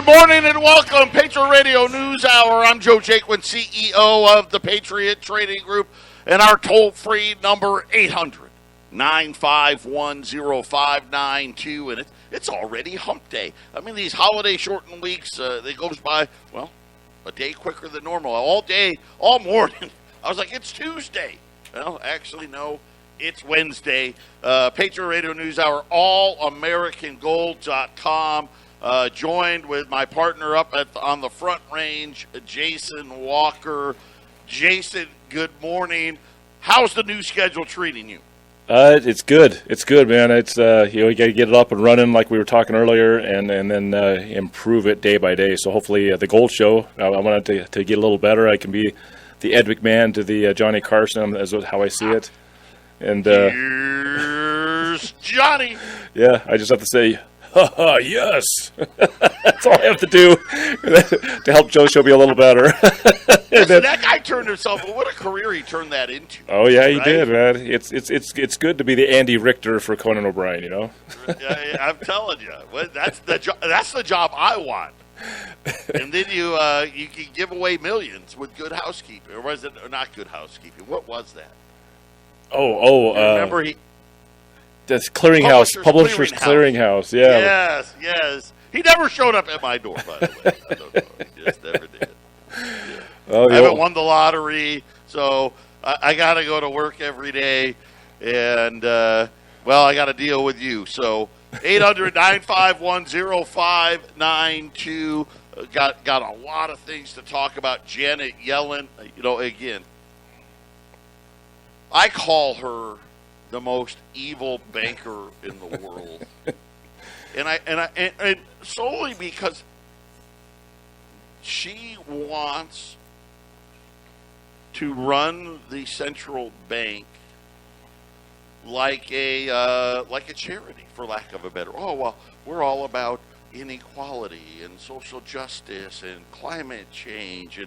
Good morning and welcome, Patriot Radio News Hour. I'm Joe Jaquin, CEO of the Patriot Trading Group, and our toll-free number 800-951-0592, and it's already hump day. I mean, these holiday shortened weeks, they goes by, well, a day quicker than normal. All day, all morning, I was like, it's Tuesday. Well, actually, no, it's Wednesday. Patriot Radio News Hour, allamericangold.com. Joined with my partner up on the front range, Jason Walker. Jason, good morning. How's the new schedule treating you? It's good. It's good, man. It's you got to get it up and running like we were talking earlier, and then improve it day by day. So hopefully the Gold Show, I want it to get a little better. I can be the Ed McMahon to the Johnny Carson, as how I see it. And here's Johnny. Yeah, I just have to say, yes. That's all I have to do to help Joe's show be a little better. Listen, that guy turned himself. What a career he turned that into. Oh yeah, he did, man. It's good to be the Andy Richter for Conan O'Brien, you know. I'm telling you, that's the job I want. And then you can give away millions with Good Housekeeping, or was it not Good Housekeeping? What was that? Remember he. That's Publishers Clearinghouse. Yeah. Yes. He never showed up at my door, by the way. I don't know. He just never did. Yeah. I haven't won the lottery, so I got to go to work every day, and, I got to deal with you. So 800-951-0592. Got a lot of things to talk about. Janet Yellen, again, I call her the most evil banker in the world, and solely because she wants to run the central bank like a charity, for lack of a better. Oh well, we're all about inequality and social justice and climate change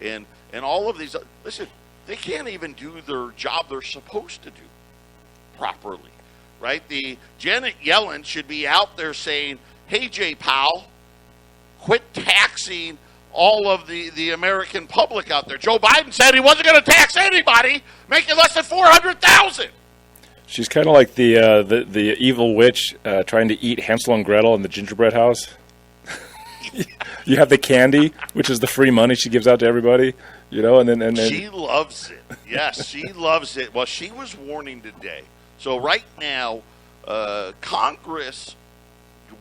and all of these. Listen, they can't even do their job they're supposed to do properly, right? The Janet Yellen should be out there saying, hey, Jay Powell, quit taxing all of the American public out there. Joe Biden said he wasn't going to tax anybody making less than $400,000. She's kind of like the evil witch trying to eat Hansel and Gretel in the gingerbread house. You have the candy, which is the free money she gives out to everybody, and then she loves it. Yes, she loves it. Well, she was warning today. So right now, Congress,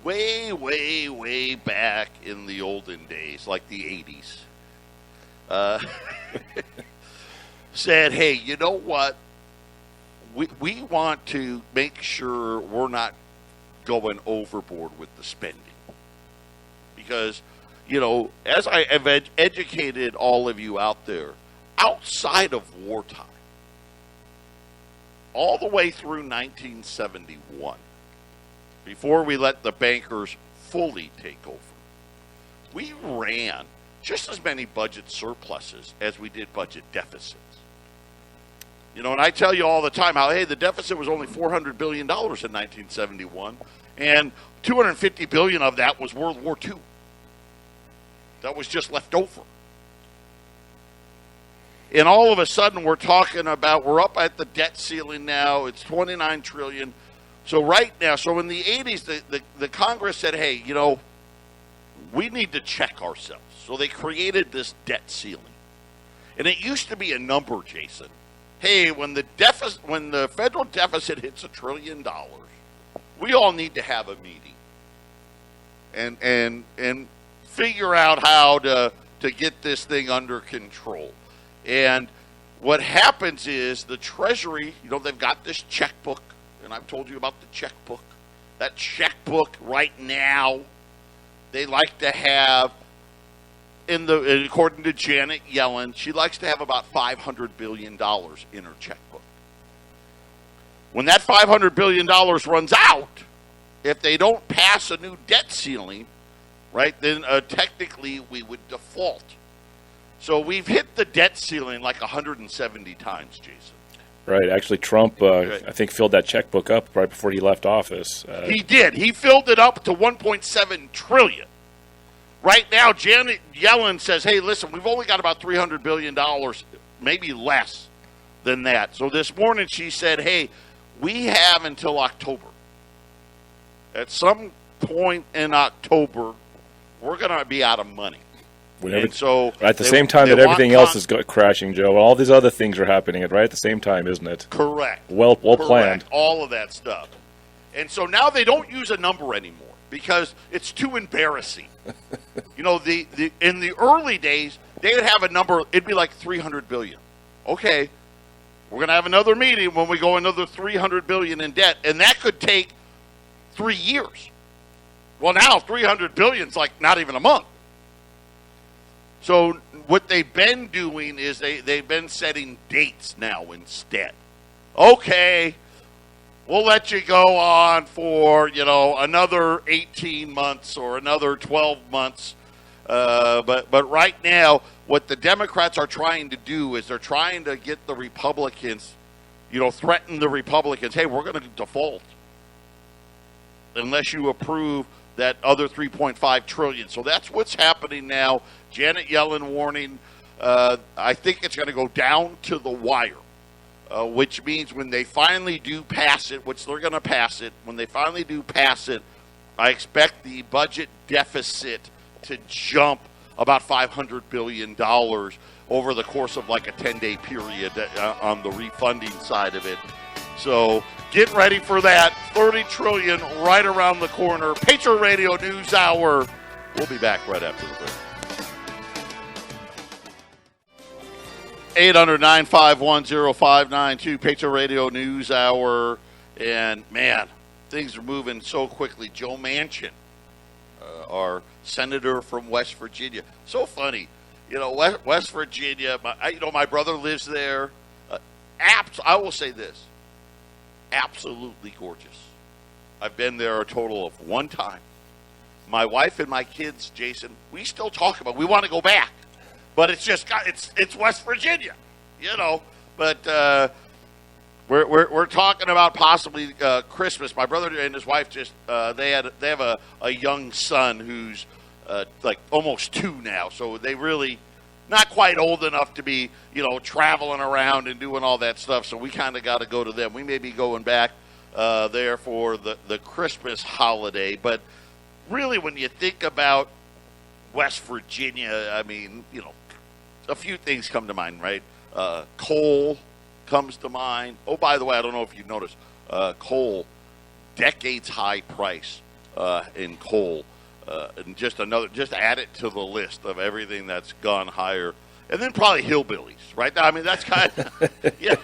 way, way, way back in the olden days, like the 80s, said, hey, you know what? We want to make sure we're not going overboard with the spending. Because, as I have educated all of you out there, outside of wartime, all the way through 1971, before we let the bankers fully take over, we ran just as many budget surpluses as we did budget deficits. And I tell you all the time how, hey, the deficit was only $400 billion in 1971, and $250 billion of that was World War II. That was just left over. And all of a sudden, we're talking about, we're up at the debt ceiling now. It's $29 trillion. So right now, in the 80s, the Congress said, hey, we need to check ourselves. So they created this debt ceiling. And it used to be a number, Jason. Hey, when the federal deficit hits $1 trillion, we all need to have a meeting and figure out how to get this thing under control. And what happens is the Treasury, they've got this checkbook, and I've told you about the checkbook. That checkbook right now, they like to have, according to Janet Yellen, she likes to have about $500 billion in her checkbook. When that $500 billion runs out, if they don't pass a new debt ceiling, right, then technically we would default. So we've hit the debt ceiling like 170 times, Jason. Right. Actually, Trump, I think, filled that checkbook up right before he left office. He did. He filled it up to $1.7 trillion. right now, Janet Yellen says, hey, listen, we've only got about $300 billion, maybe less than that. So this morning she said, hey, we have until October. At some point in October, we're going to be out of money. And so at the same time that everything else is crashing, Joe, all these other things are happening right at the same time, isn't it? Correct. Well planned. All of that stuff. And so now they don't use a number anymore because it's too embarrassing. You know, in the early days, they would have a number, it'd be like $300 billion. Okay, we're going to have another meeting when we go another $300 billion in debt, and that could take 3 years. Well, now $300 billion is like not even a month. So what they've been doing is they've been setting dates now instead. Okay, we'll let you go on for, another 18 months or another 12 months. But right now, what the Democrats are trying to do is they're trying to get the Republicans, threaten the Republicans, hey, we're going to default unless you approve that other $3.5 trillion. So that's what's happening now. Janet Yellen warning, I think it's going to go down to the wire, which means when they finally do pass it, which they're going to pass it, when they finally do pass it, I expect the budget deficit to jump about $500 billion over the course of like a 10-day period on the refunding side of it. So get ready for that. $30 trillion right around the corner. Patriot Radio News Hour. We'll be back right after the break. 800-951-0592, Patriot Radio News Hour. And, man, things are moving so quickly. Joe Manchin, our senator from West Virginia. So funny. West Virginia, my brother lives there. I will say this. Absolutely gorgeous. I've been there a total of one time. My wife and my kids, Jason, we still talk about, we want to go back. But it's just it's West Virginia, But we're talking about possibly Christmas. My brother and his wife just they have a young son who's like almost 2 now, so they really not quite old enough to be traveling around and doing all that stuff. So we kind of got to go to them. We may be going back there for the Christmas holiday, but really when you think about West Virginia, I mean, a few things come to mind, right? Coal comes to mind. Oh, by the way, I don't know if you've noticed, coal, decades high price in coal. And just add it to the list of everything that's gone higher. And then probably hillbillies, right? I mean, that's kind of, yeah.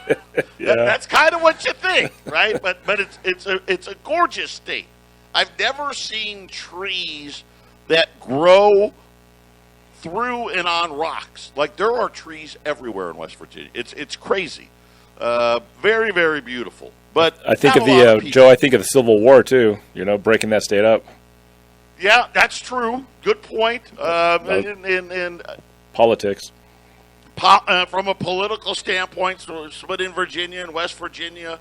That's kind of what you think, right? But it's a gorgeous state. I've never seen trees that grow through and on rocks. Like, there are trees everywhere in West Virginia. It's crazy. Very, very beautiful. But I think of Joe, I think of the Civil War too, breaking that state up. Yeah, that's true. Good point. In politics. From a political standpoint, splitting Virginia and West Virginia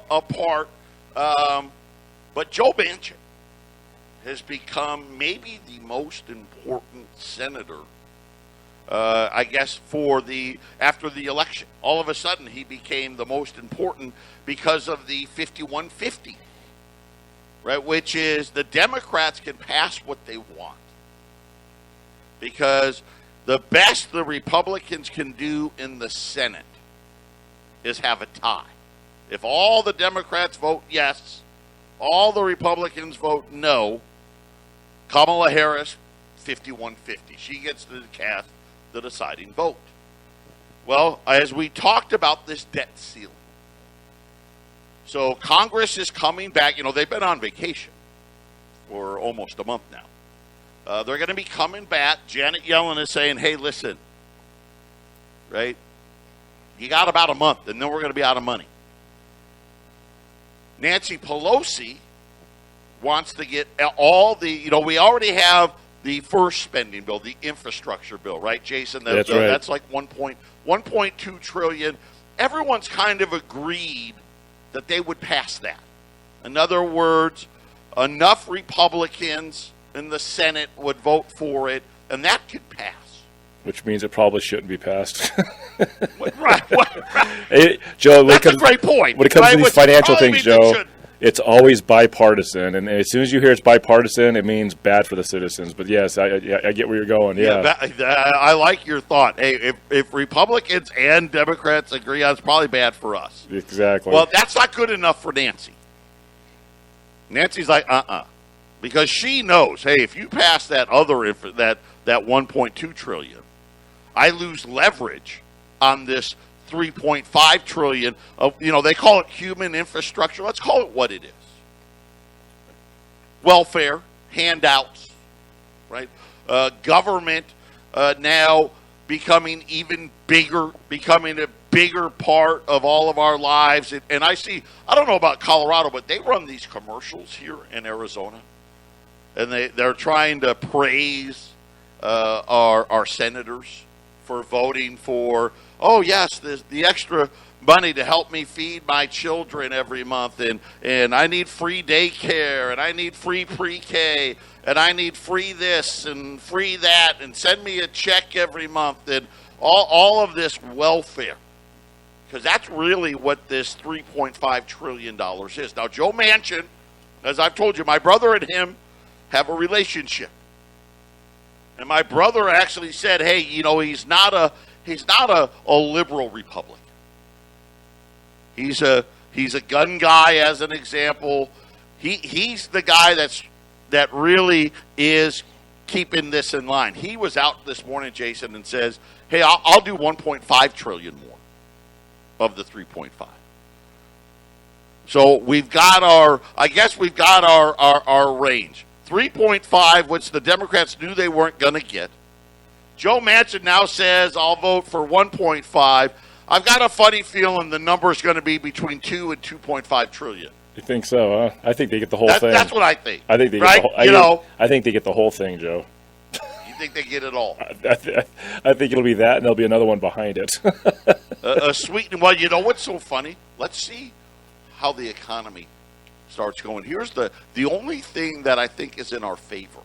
apart. But Joe Manchin has become maybe the most important senator, I guess, after the election. All of a sudden, he became the most important because of the 51-50. Right, which is the Democrats can pass what they want. Because the best the Republicans can do in the Senate is have a tie. If all the Democrats vote yes, all the Republicans vote no, Kamala Harris, 51-50. She gets to cast the deciding vote. Well, as we talked about this debt ceiling, so Congress is coming back. They've been on vacation for almost a month now. They're going to be coming back. Janet Yellen is saying, hey, listen, right? You got about a month, and then we're going to be out of money. Nancy Pelosi wants to get all the, we already have the first spending bill, the infrastructure bill, right, Jason? That's right. That's like $1.2 trillion. Everyone's kind of agreed that they would pass that. In other words, enough Republicans and the Senate would vote for it, and that could pass. Which means it probably shouldn't be passed. Right. Joe, that's a great point. When it comes to these financial things, Joe, it's always bipartisan. And as soon as you hear it's bipartisan, it means bad for the citizens. But, yes, I get where you're going. Yeah. I like your thought. Hey, if Republicans and Democrats agree on it, it's probably bad for us. Exactly. Well, that's not good enough for Nancy. Nancy's like, because she knows, hey, if you pass that other that 1.2 trillion, I lose leverage on this 3.5 trillion of, they call it human infrastructure. Let's call it what it is. Welfare, handouts, right? Government now becoming even bigger, becoming a bigger part of all of our lives. And I don't know about Colorado, but they run these commercials here in Arizona. And they're trying to praise our senators for voting for, oh, yes, the extra money to help me feed my children every month. And I need free daycare, and I need free pre-K, and I need free this and free that, and send me a check every month, and all of this welfare. Because that's really what this $3.5 trillion is. Now, Joe Manchin, as I've told you, my brother and him have a relationship. And my brother actually said, hey, he's not a liberal Republican. He's a gun guy, as an example. He's the guy that really is keeping this in line. He was out this morning, Jason, and says, hey, I'll do 1.5 trillion more of the 3.5. So we've got our range. 3.5, which the Democrats knew they weren't going to get. Joe Manchin now says, I'll vote for 1.5. I've got a funny feeling the number is going to be between 2 and 2.5 trillion. You think so, huh? I think they get the whole thing. That's what I think. I think they right? get the whole, I think they get the whole thing, Joe. You think they get it all? I think it'll be that, and there'll be another one behind it. A sweet. Well, you know what's so funny? Let's see how the economy starts going. Here's the only thing that I think is in our favor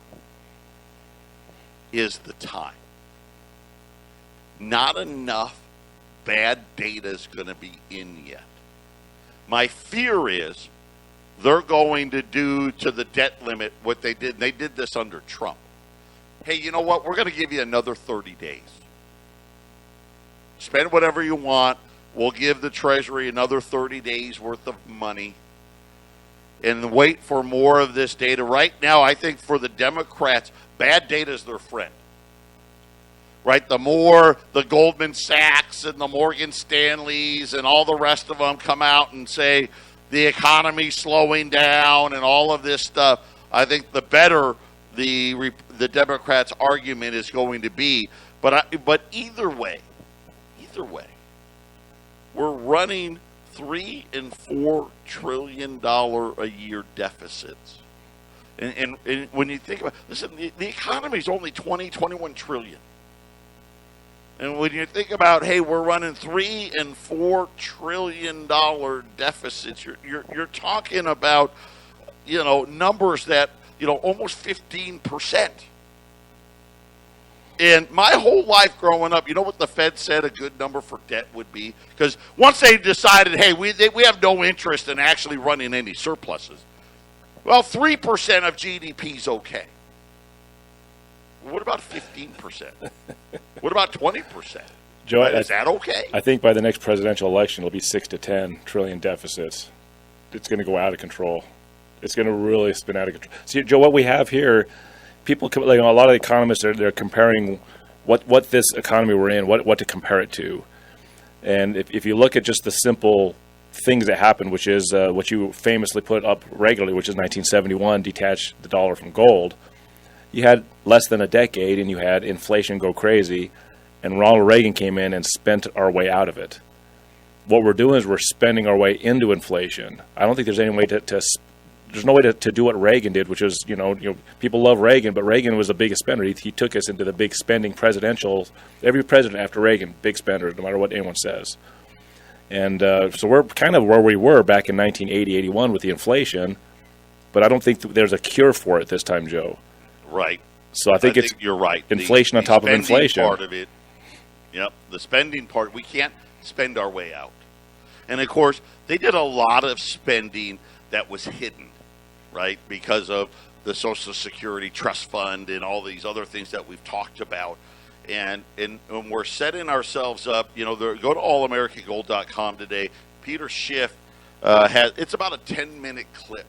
is the time. Not enough bad data is going to be in yet. My fear is they're going to do to the debt limit what they did. They did this under Trump. Hey, you know what? We're going to give you another 30 days. Spend whatever you want. We'll give the Treasury another 30 days worth of money and wait for more of this data. Right now, I think for the Democrats, bad data is their friend. Right? The more the Goldman Sachs and the Morgan Stanleys and all the rest of them come out and say the economy's slowing down and all of this stuff, I think the better the Democrats' argument is going to be. But either way, we're running $3 and $4 trillion a year deficits. And when you think about it, listen, the economy is only 21 trillion. And when you think about, hey, we're running $3 and $4 trillion deficits, you're talking about, numbers that, almost 15%. And my whole life growing up, you know what the Fed said a good number for debt would be? Because once they decided, hey, we have no interest in actually running any surpluses. Well, 3% of GDP is okay. What about 15%? What about 20%? Joe, is that okay? I think by the next presidential election, it'll be 6 to 10 trillion deficits. It's going to go out of control. It's going to really spin out of control. See, Joe, what we have here, people, a lot of economists they're comparing what this economy we're in, what to compare it to. And if you look at just the simple things that happened, which is what you famously put up regularly, which is 1971, detach the dollar from gold. You had less than a decade, and you had inflation go crazy, and Ronald Reagan came in and spent our way out of it. What we're doing is we're spending our way into inflation. I don't think there's any way there's no way to do what Reagan did, which is, people love Reagan, but Reagan was the biggest spender. He took us into the big spending presidential. Every president after Reagan, big spender, no matter what anyone says. And so we're kind of where we were back in 1980, 81 with the inflation, but I don't think there's a cure for it this time, Joe. Right. So I think you're right. Inflation on top of inflation. Part of it. Yep. The spending part, we can't spend our way out. And of course, they did a lot of spending that was hidden, right? Because of the Social Security Trust Fund and all these other things that we've talked about. And we're setting ourselves up, go to allamericangold.com today. Peter Schiff it's about a 10-minute clip.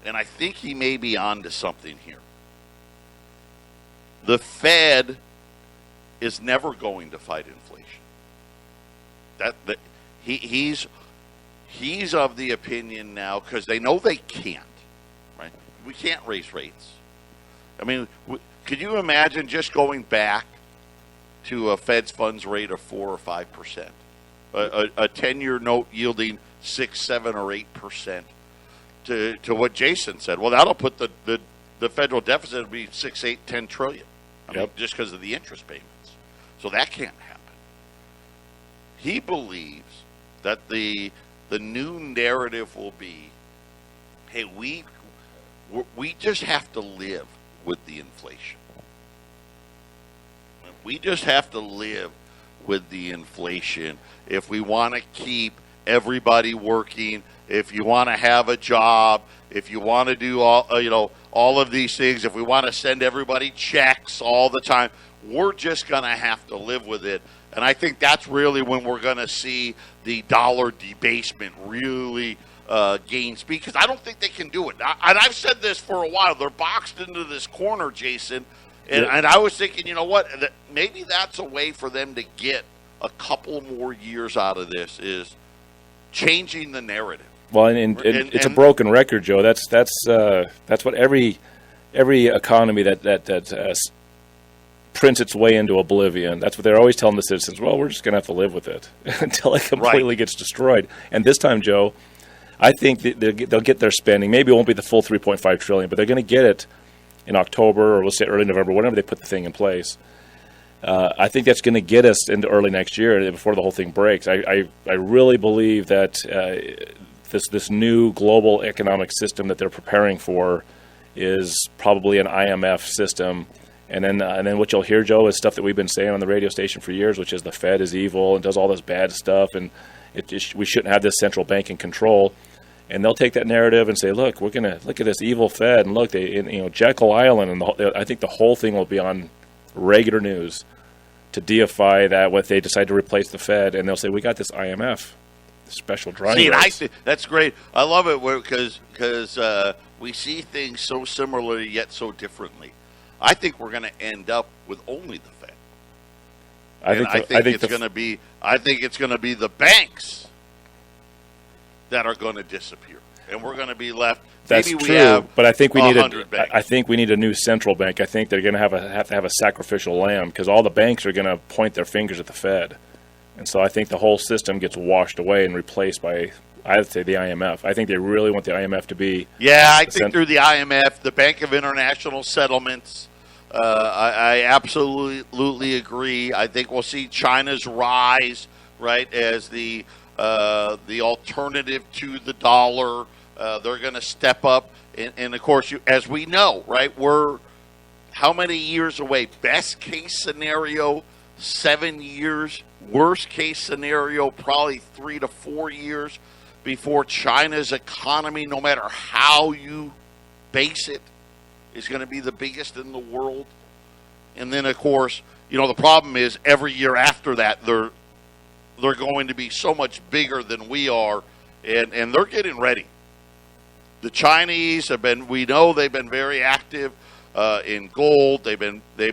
And I think he may be onto something here. The Fed is never going to fight inflation. He's of the opinion now, because they know they can't, right? We can't raise rates. I mean, could you imagine just going back to a Fed's funds rate of 4 or 5%, a 10-year note yielding 6, 7, or 8%, to what Jason said? Well, that'll put the federal deficit will be 6, 8, 10 trillion. I mean, just because of the interest payments. So that can't happen. He believes that the new narrative will be, hey, we just have to live with the inflation. We just have to live with the inflation if we want to keep everybody working, if you want to have a job, if you want to do all of these things, if we want to send everybody checks all the time, we're just going to have to live with it. And I think that's really when we're going to see the dollar debasement really gain speed, because I don't think they can do it. And I've said this for a while. They're boxed into this corner, Jason. And I was thinking, you know what, maybe that's a way for them to get a couple more years out of this, is changing the narrative. Well, and it's a broken record, Joe. That's what every economy that prints its way into oblivion. That's what they're always telling the citizens. Well, we're just going to have to live with it until it completely gets destroyed. And this time, Joe, I think they'll get their spending. Maybe it won't be the full $3.5 trillion, but they're going to get it in October, or let's say early November, whenever they put the thing in place. I think that's going to get us into early next year before the whole thing breaks. I really believe that this new global economic system that they're preparing for is probably an IMF system. And then what you'll hear, Joe, is stuff that we've been saying on the radio station for years, which is the Fed is evil and does all this bad stuff, and we shouldn't have this central bank in control. And they'll take that narrative and say, look, we're going to look at this evil Fed, and look, Jekyll Island, and I think the whole thing will be on regular news to deify that, what they decide to replace the Fed, and they'll say, we got this IMF, special drawing rights. That's great. I love it because we see things so similarly yet so differently. I think we're going to end up with only the Fed. I think it's going to be the banks that are going to disappear, and we're going to be left. That's true, but I think we need a new central bank. I think they're going to have to have a sacrificial lamb, because all the banks are going to point their fingers at the Fed, and so I think the whole system gets washed away and replaced by, I'd say, the IMF. I think they really want the IMF to be. Yeah, I think through the IMF, the Bank of International Settlements. I absolutely agree. I think we'll see China's rise, right, as the alternative to the dollar. They're going to step up, and of course, as we know, right, we're how many years away? Best case scenario, 7 years. Worst case scenario, probably 3 to 4 years before China's economy, no matter how you base it, is going to be the biggest in the world. And then, of course, the problem is every year after that, they're going to be so much bigger than we are, and they're getting ready. The Chinese they've been very active in gold. They've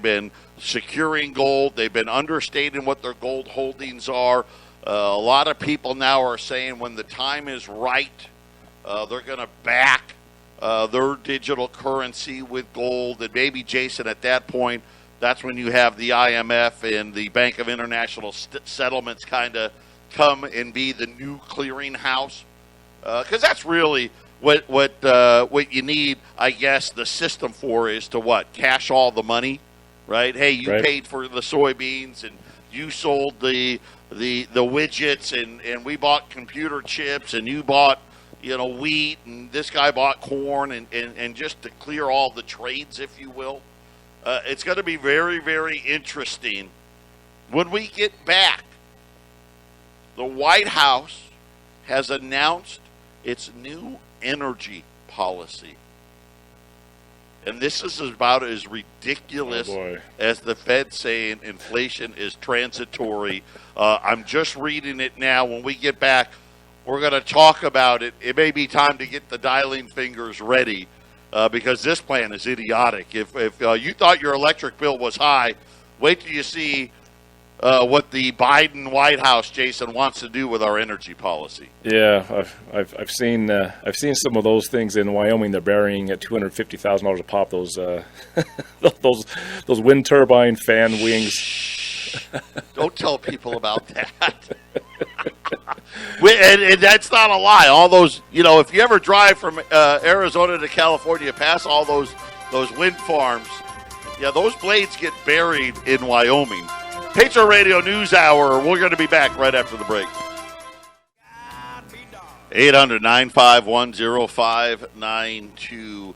been securing gold. They've been understating what their gold holdings are. A lot of people now are saying when the time is right, they're going to back their digital currency with gold. And maybe, Jason, at that point, that's when you have the IMF and the Bank of International Settlements kind of come and be the new clearinghouse. Because that's really what you need, I guess, the system for, is to what? Cash all the money, right? Hey, you paid for the soybeans, and you sold the widgets, and we bought computer chips, and you bought wheat, and this guy bought corn, and just to clear all the trades, if you will. It's going to be very, very interesting when we get back. The White House has announced its new energy policy. And this is about as ridiculous as the Fed saying inflation is transitory. I'm just reading it now. When we get back, we're going to talk about it. It may be time to get the dialing fingers ready because this plan is idiotic. If you thought your electric bill was high, wait till you see what the Biden White House, Jason, wants to do with our energy policy. Yeah, I've seen some of those things in Wyoming. They're burying at $250,000 a pop. Those those wind turbine fan wings. Don't tell people about that. and that's not a lie. All those, if you ever drive from Arizona to California, past all those wind farms, those blades get buried in Wyoming. Patriot Radio News Hour. We're going to be back right after the break. 800-951-0592.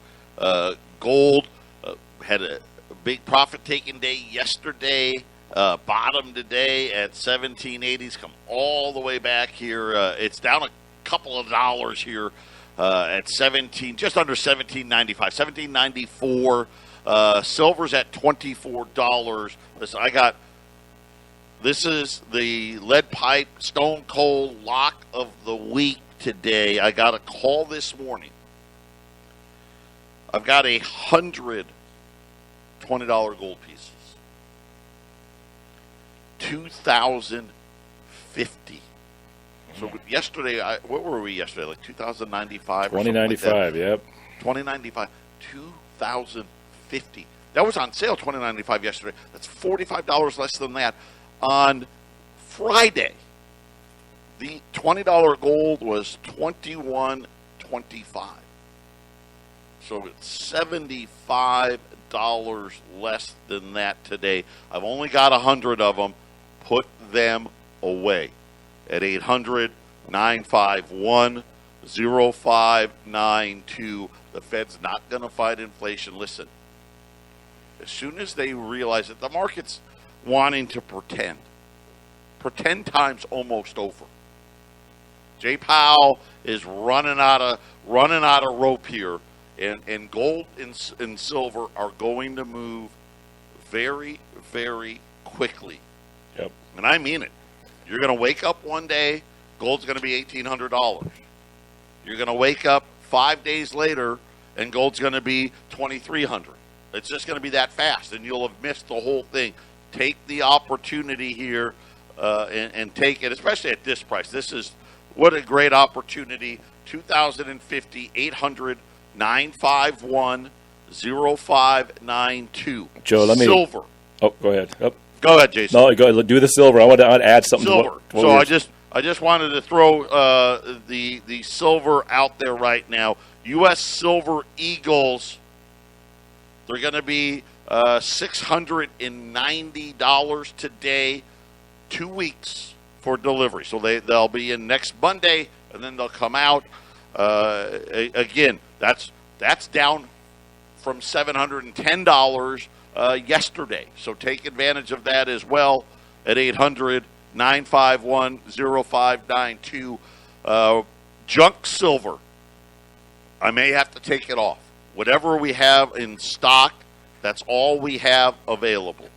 Gold had a big profit-taking day yesterday. Bottom today at 1780s. Come all the way back here. It's down a couple of dollars here at just under 1795, 1794. Silver's at $24. Listen, this is the lead pipe stone cold lock of the week today. I got a call this morning. I've got 100 $20 gold pieces. 2,050. So yesterday, what were we yesterday? Like 2,095? 2095, yep. 2095. 2,050. That was on sale, $20.95 yesterday. That's $45 less than that. On Friday, the $20 gold was $21.25. So it's $75 less than that today. I've only got 100 of them. Put them away at 800-951-0592. The Fed's not going to fight inflation. Listen, as soon as they realize that the market's wanting to pretend time's almost over. Jay Powell is running out of rope here, and gold and silver are going to move very, very quickly. Yep. And I mean it. You're going to wake up one day, gold's going to be $1,800. You're going to wake up 5 days later, and gold's going to be $2,300. It's just going to be that fast, and you'll have missed the whole thing. Take the opportunity here and take it, especially at this price. What a great opportunity. 2,050, 800-951-0592. Joe, Silver. Oh, go ahead. Oh. Go ahead, Jason. No, go ahead. Do the silver. I want to add something. Silver. I just wanted to throw the silver out there right now. U.S. Silver Eagles. They're going to be $690 today, 2 weeks for delivery. So they'll be in next Monday, and then they'll come out. Again, that's down from $710 yesterday. So take advantage of that as well at 800-951-0592. Junk silver, I may have to take it off. Whatever we have in stock, that's all we have available.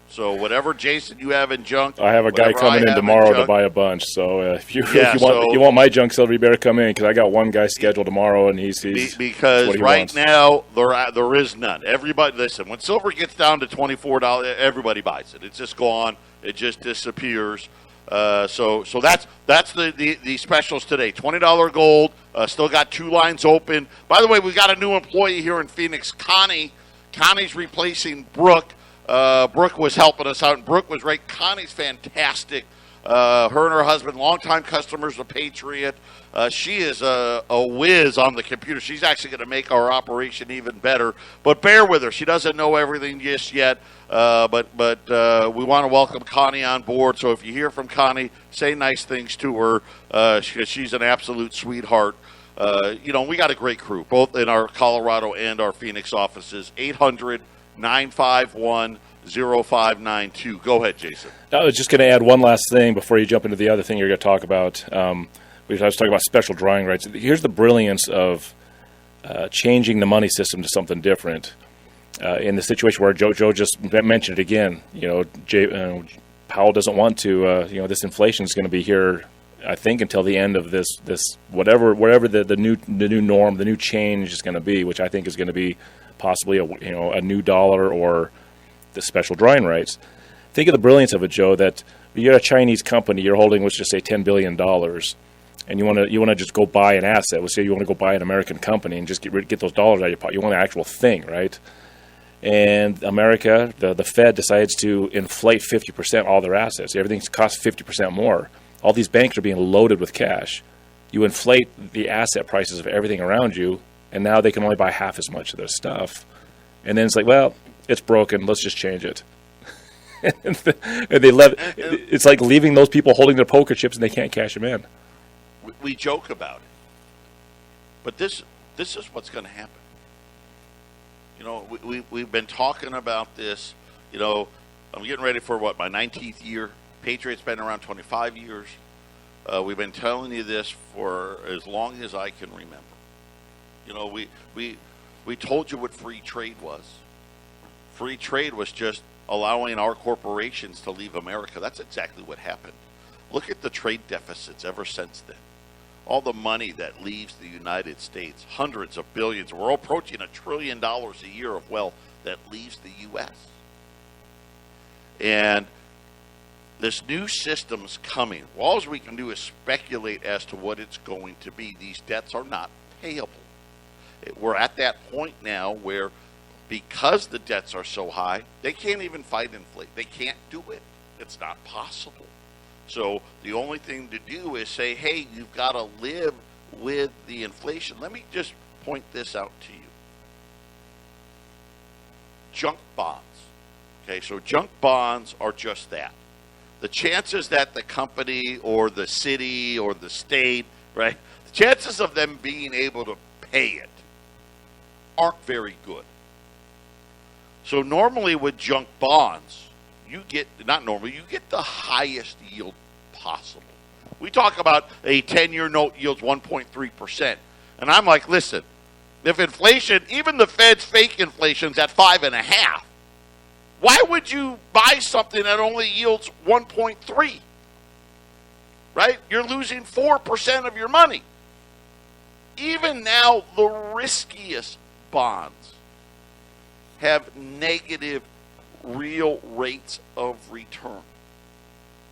So whatever, Jason, you have in junk. I have a guy coming in tomorrow to buy a bunch. So if you want my junk silver, you better come in because I got one guy scheduled tomorrow, and he's because right now there is none. Everybody, listen. When silver gets down to $24, everybody buys it. It's just gone. It just disappears. So that's the specials today. $20 gold. Still got 2 lines open. By the way, we got a new employee here in Phoenix, Connie. Connie's replacing Brooke. Brooke was helping us out, and Brooke was great. Connie's fantastic. Her and her husband, longtime customers of Patriot. She is a whiz on the computer. She's actually going to make our operation even better. But bear with her. She doesn't know everything just yet. But we want to welcome Connie on board. So if you hear from Connie, say nice things to her. She's an absolute sweetheart. We got a great crew, both in our Colorado and our Phoenix offices. 800-951-0592. Go ahead, Jason. I was just going to add one last thing before you jump into the other thing you're going to talk about. I was talking about special drawing rights. Here's the brilliance of changing the money system to something different. In the situation where Joe just mentioned it again, Jay Powell doesn't want to. This inflation is going to be here, I think, until the end of this wherever the new norm, the new change is going to be, which I think is going to be possibly a new dollar or the special drawing rights. Think of the brilliance of it, Joe. That you're a Chinese company, you're holding, let's just say, $10 billion, and you want to just go buy an asset. Let's say you want to go buy an American company and just get those dollars out of your pocket. You want an actual thing, right? And America, the Fed decides to inflate 50% all their assets. Everything costs 50% more. All these banks are being loaded with cash. You inflate the asset prices of everything around you, and now they can only buy half as much of their stuff. And then it's like, well, it's broken. Let's just change it. and it's like leaving those people holding their poker chips and they can't cash them in. We joke about it, but this is what's going to happen. We've been talking about this. I'm getting ready for my 19th year. Patriot's been around 25 years. We've been telling you this for as long as I can remember. We told you what free trade was. Free trade was just allowing our corporations to leave America. That's exactly what happened. Look at the trade deficits ever since then. All the money that leaves the United States, hundreds of billions. We're approaching $1 trillion a year of wealth that leaves the U.S. And this new system's coming. All we can do is speculate as to what it's going to be. These debts are not payable. We're at that point now where, because the debts are so high, they can't even fight inflation. They can't do it. It's not possible. So the only thing to do is say, hey, you've got to live with the inflation. Let me just point this out to you. Junk bonds. Okay, so junk bonds are just that. The chances that the company or the city or the state, right, the chances of them being able to pay it aren't very good. So normally with junk bonds, you get the highest yield possible. We talk about a 10-year note yields 1.3%. And I'm like, listen, if inflation, even the Fed's fake inflation's at 5.5%, why would you buy something that only yields 1.3%? Right? You're losing 4% of your money. Even now, the riskiest bonds have negative real rates of return.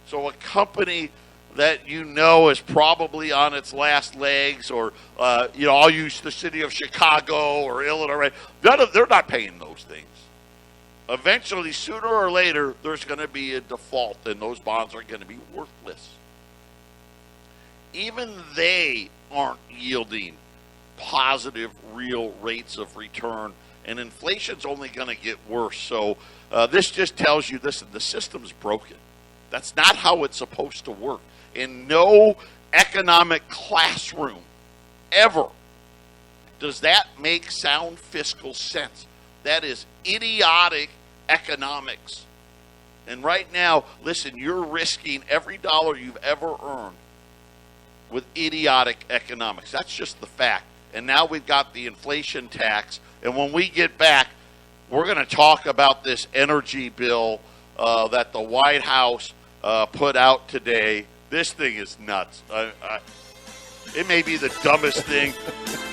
So a company that is probably on its last legs, or I'll use the city of Chicago or Illinois, they're not paying those things. Eventually, sooner or later, there's going to be a default, and those bonds are going to be worthless. Even they aren't yielding positive real rates of return, and inflation's only going to get worse. So this just tells you, listen, the system's broken. That's not how it's supposed to work. In no economic classroom ever does that make sound fiscal sense. That is idiotic economics. And right now, listen, you're risking every dollar you've ever earned with idiotic economics. That's just the fact. And now we've got the inflation tax. And when we get back, we're going to talk about this energy bill that the White House put out today. This thing is nuts. It may be the dumbest thing.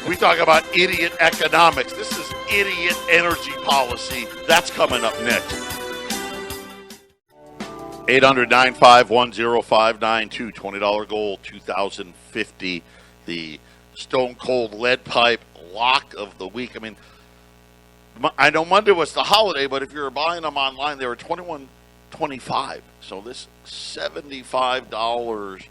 We talk about idiot economics. This is idiot energy policy. That's coming up next. 800-951-0592, $20 gold, 2050, the Stone Cold Lead Pipe lock of the week. I mean, I know Monday was the holiday, but if you were buying them online, they were $21.25. So this $75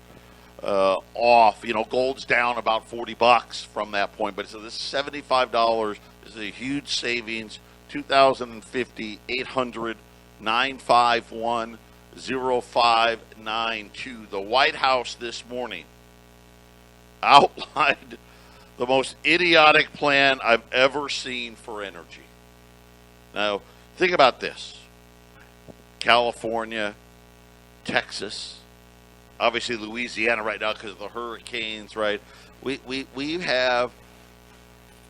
off. Gold's down about $40 from that point, but so this $75 is a huge savings. 2050, 800-951-0592. The White House this morning outlined the most idiotic plan I've ever seen for energy. Now, think about this. California, Texas, obviously Louisiana right now because of the hurricanes, right? We have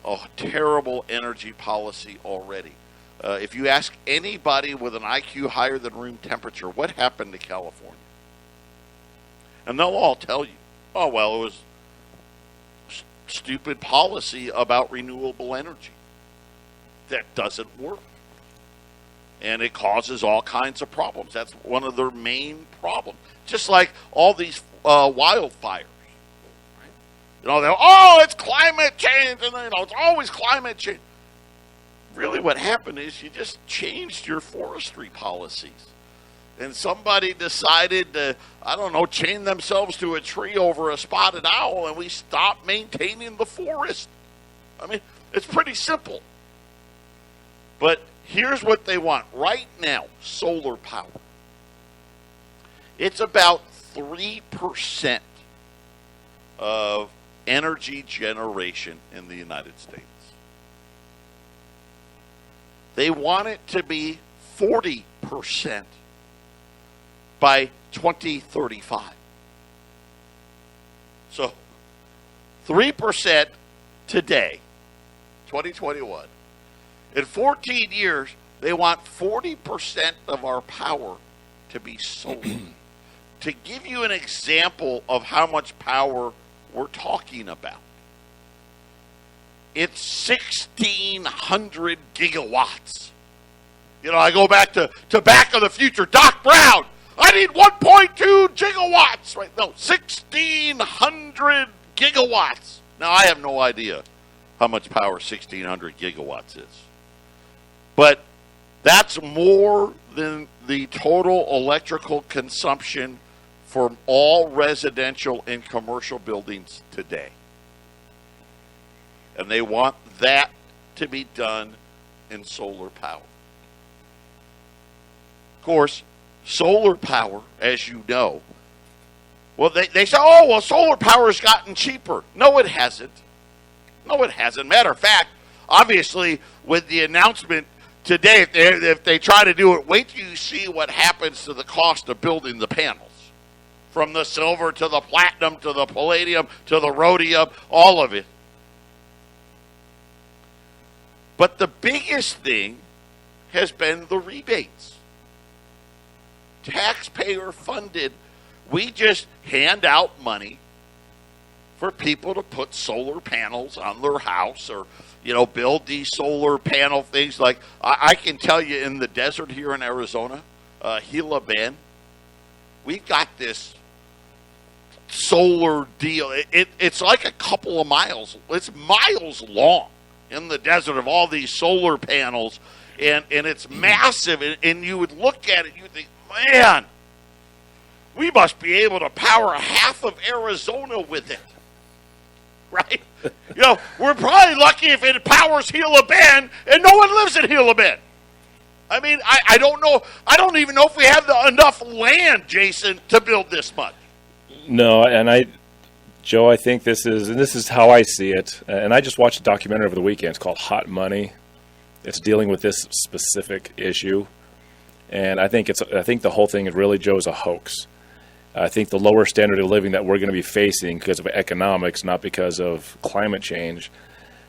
a terrible energy policy already. If you ask anybody with an IQ higher than room temperature, what happened to California? And they'll all tell you, oh, well, it was stupid policy about renewable energy. That doesn't work. And it causes all kinds of problems. That's one of their main problems. Just like all these wildfires. It's climate change, and it's always climate change. Really what happened is you just changed your forestry policies. And somebody decided to, chain themselves to a tree over a spotted owl, and we stopped maintaining the forest. I mean, it's pretty simple. But here's what they want right now, solar power. It's about 3% of energy generation in the United States. They want it to be 40% by 2035. So 3% today, 2021. In 14 years, they want 40% of our power to be solar. To give you an example of how much power we're talking about, it's 1,600 gigawatts. I go back to Back of the Future. Doc Brown, I need 1.2 gigawatts. Right? No, 1,600 gigawatts. Now, I have no idea how much power 1,600 gigawatts is. But that's more than the total electrical consumption for all residential and commercial buildings today. And they want that to be done in solar power. Of course, solar power, as you know, well, they say, solar power has gotten cheaper. No, it hasn't. No, it hasn't. Matter of fact, obviously, with the announcement today, if they try to do it, wait till you see what happens to the cost of building the panels. From the silver to the platinum to the palladium to the rhodium, all of it. But the biggest thing has been the rebates. Taxpayer funded. We just hand out money for people to put solar panels on their house or, build these solar panel things. Like I can tell you in the desert here in Arizona, Gila Bend, we've got this solar deal. It's like a couple of miles. It's miles long in the desert of all these solar panels, and it's massive. And you would look at it, you think, man, we must be able to power half of Arizona with it, right? We're probably lucky if it powers Gila Bend, and no one lives in Gila Bend. I mean, I don't know. I don't even know if we have enough land, Jason, to build this much. No, and Joe, I think this is how I see it. And I just watched a documentary over the weekend. It's called Hot Money. It's dealing with this specific issue, and I think the whole thing is really, Joe, is a hoax. I think the lower standard of living that we're going to be facing because of economics, not because of climate change,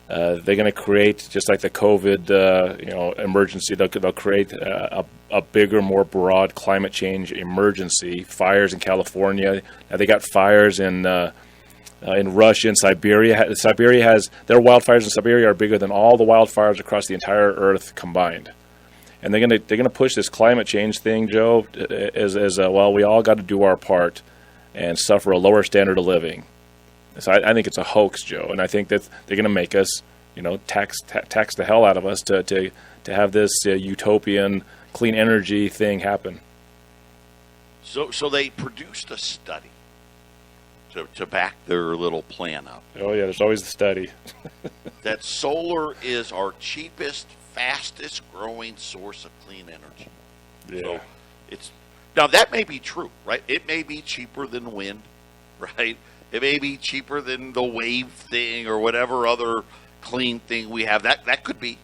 they're going to create, just like the COVID emergency. They'll create a bigger, more broad climate change emergency. Fires in California. They got fires in Russia and Siberia. Siberia has their wildfires in Siberia are bigger than all the wildfires across the entire Earth combined. And they're gonna push this climate change thing, Joe, as well. We all got to do our part and suffer a lower standard of living. So I think it's a hoax, Joe, and I think that they're gonna make us, tax the hell out of us to have this utopian clean energy thing happen. So they produced a study to back their little plan up. Oh yeah, there's always the study. That solar is our cheapest, fastest growing source of clean energy. Yeah. So now that may be true, right? It may be cheaper than wind, right? It may be cheaper than the wave thing or whatever other clean thing we have. That could be.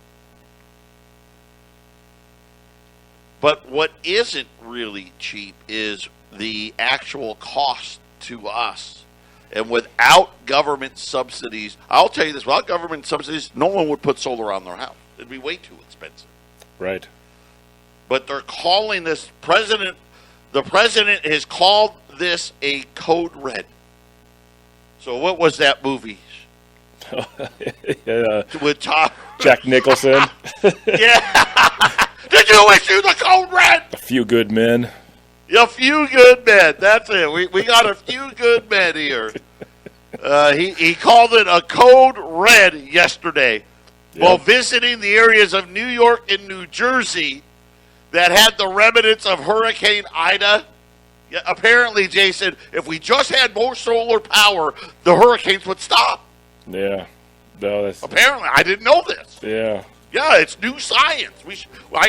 But what isn't really cheap is the actual cost to us. And without government subsidies, I'll tell you this, without government subsidies, no one would put solar on their house. It'd be way too expensive. Right. But they're calling this the president has called this a code red. So what was that movie? Yeah. With Tom. Jack Nicholson. Yeah. Did you issue the code red? A Few Good Men. A few good men. That's it. We got a few good men here. He called it a code red yesterday while visiting the areas of New York and New Jersey that had the remnants of Hurricane Ida. Yeah, apparently, Jason, if we just had more solar power, the hurricanes would stop. Yeah. No, Apparently, I didn't know this. Yeah. Yeah, it's new science.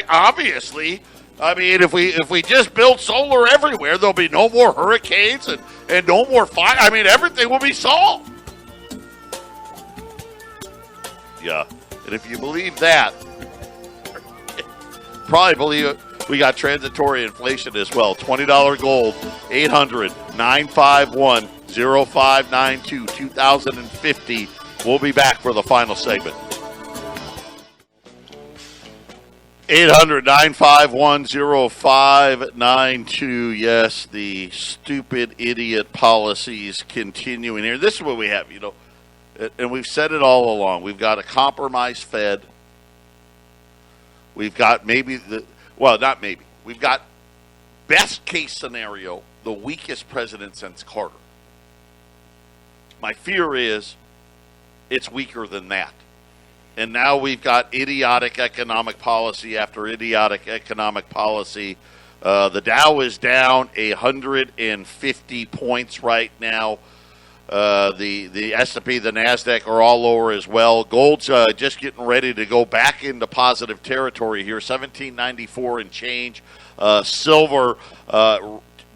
Obviously, I mean, if we just build solar everywhere, there'll be no more hurricanes and no more fire. I mean, everything will be solved. Yeah, and if you believe that, probably believe it. We got transitory inflation as well. $20 gold, 800-951-0592, 2050. We'll be back for the final segment. 800-951-0592. Yes, the stupid idiot policies continuing here. This is what we have, and we've said it all along. We've got a compromised Fed. We've got we've got best case scenario, the weakest president since Carter. My fear is it's weaker than that. And now we've got idiotic economic policy after idiotic economic policy. The Dow is down 150 points right now. The S&P, the NASDAQ are all lower as well. Gold's just getting ready to go back into positive territory here, $17.94 and change. Silver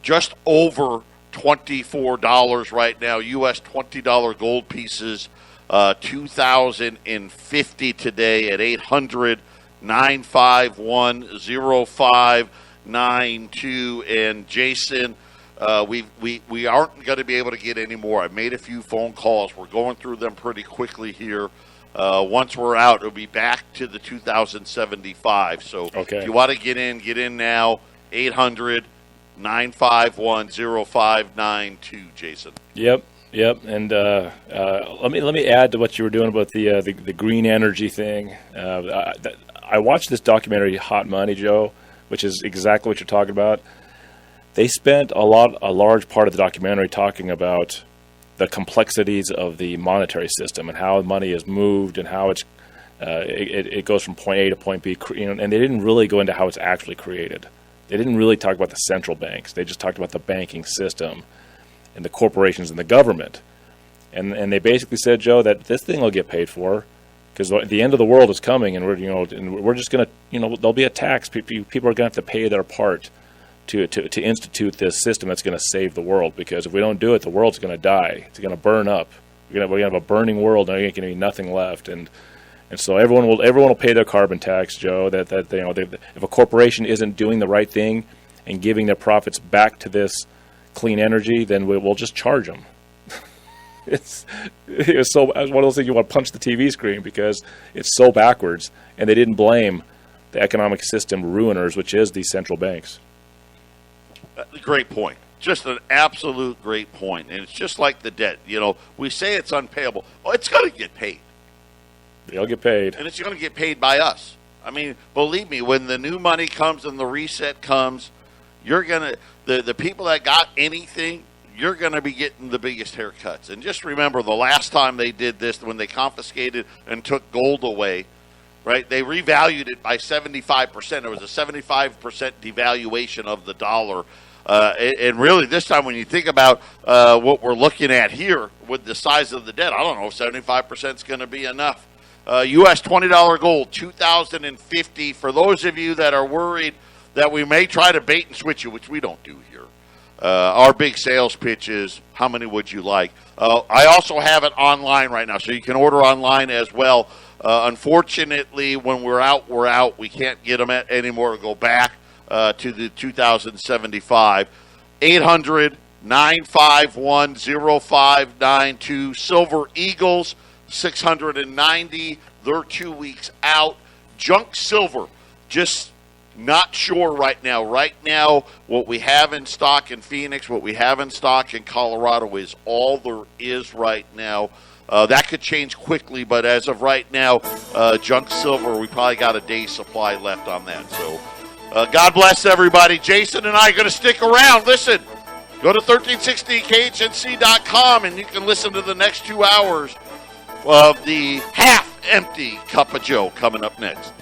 just over $24 right now. U.S. $20 gold pieces, 2,050 today at 800-951-0592. And Jason, we aren't going to be able to get any more. I made a few phone calls. We're going through them pretty quickly here. Once we're out, it'll be back to the 2075. So if you want to get in now. 800-951-0592, Jason. Yep. And let me add to what you were doing about the green energy thing. I watched this documentary, Hot Money, Joe, which is exactly what you're talking about. They spent a large part of the documentary talking about the complexities of the monetary system and how money is moved and how it goes from point A to point B. And they didn't really go into how it's actually created. They didn't really talk about the central banks. They just talked about the banking system and the corporations and the government. And they basically said, Joe, that this thing will get paid for because the end of the world is coming, and we're just going to, there'll be a tax. People are going to have to pay their part to institute this system that's going to save the world, because if we don't do it, the world's going to die. It's going to burn up. We're going to have a burning world, and there's going to be nothing left. And so everyone will pay their carbon tax, Joe. That if a corporation isn't doing the right thing and giving their profits back to this clean energy, then we'll just charge them. It's so one of those things you want to punch the TV screen because it's so backwards, and they didn't blame the economic system ruiners, which is these central banks. Great point. Just an absolute great point. And it's just like the debt. We say it's unpayable. Well, it's going to get paid. They'll get paid. And it's going to get paid by us. I mean, believe me, when the new money comes and the reset comes, you're going to, the people that got anything, you're going to be getting the biggest haircuts. And just remember, the last time they did this, when they confiscated and took gold away, right, they revalued it by 75%. There was a 75% devaluation of the dollar. And really, this time, when you think about what we're looking at here with the size of the debt, I don't know if 75% is going to be enough. U.S. $20 gold, 2,050. For those of you that are worried that we may try to bait and switch you, which we don't do here, our big sales pitch is, how many would you like? I also have it online right now, so you can order online as well. Unfortunately, when we're out, we're out. We can't get them anymore to go back to the 2075. 800-951-0592. Silver Eagles, 690. They're 2 weeks out. Junk silver, just not sure right now. Right now, what we have in stock in Phoenix, what we have in stock in Colorado is all there is right now. That could change quickly, but as of right now, junk silver, we probably got a day's supply left on that. So God bless everybody. Jason and I are going to stick around. Listen, go to 1360khnc.com and you can listen to the next 2 hours of the half-empty Cup of Joe coming up next.